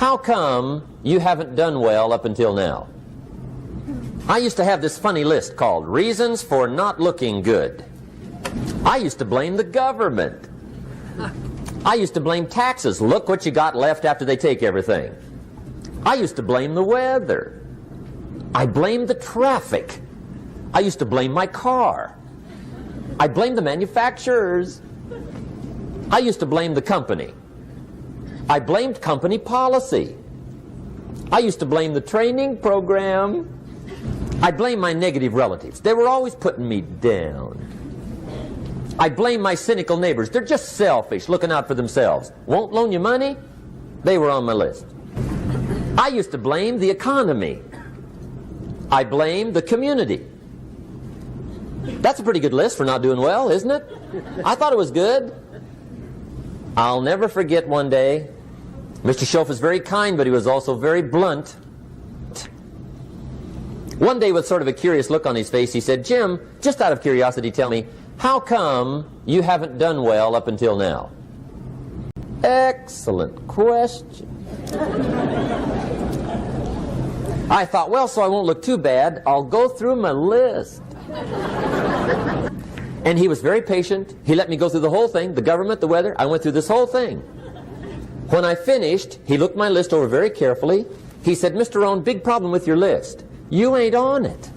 how come you haven't done well up until now? I used to have this funny list called Reasons for Not Looking Good. I used to blame the government. I used to blame taxes. Look what you got left after they take everything. I used to blame the weather. I blamed the traffic. I used to blame my car. I blamed the manufacturers. I used to blame the company. I blamed company policy. I used to blame the training program. I blamed my negative relatives. They were always putting me down. I blame my cynical neighbors. They're just selfish, looking out for themselves. Won't loan you money? They were on my list. I used to blame the economy. I blamed the community. That's a pretty good list for not doing well, isn't it? I thought it was good. I'll never forget one day, Mr. Schoaf was very kind, but he was also very blunt. One day, with sort of a curious look on his face, he said, "Jim, just out of curiosity, tell me, how come you haven't done well up until now?" Excellent question. I thought, well, so I won't look too bad, I'll go through my list. And he was very patient. He let me go through the whole thing, the government, the weather. I went through this whole thing. When I finished, he looked my list over very carefully. He said, "Mr. Rohn, big problem with your list. You ain't on it."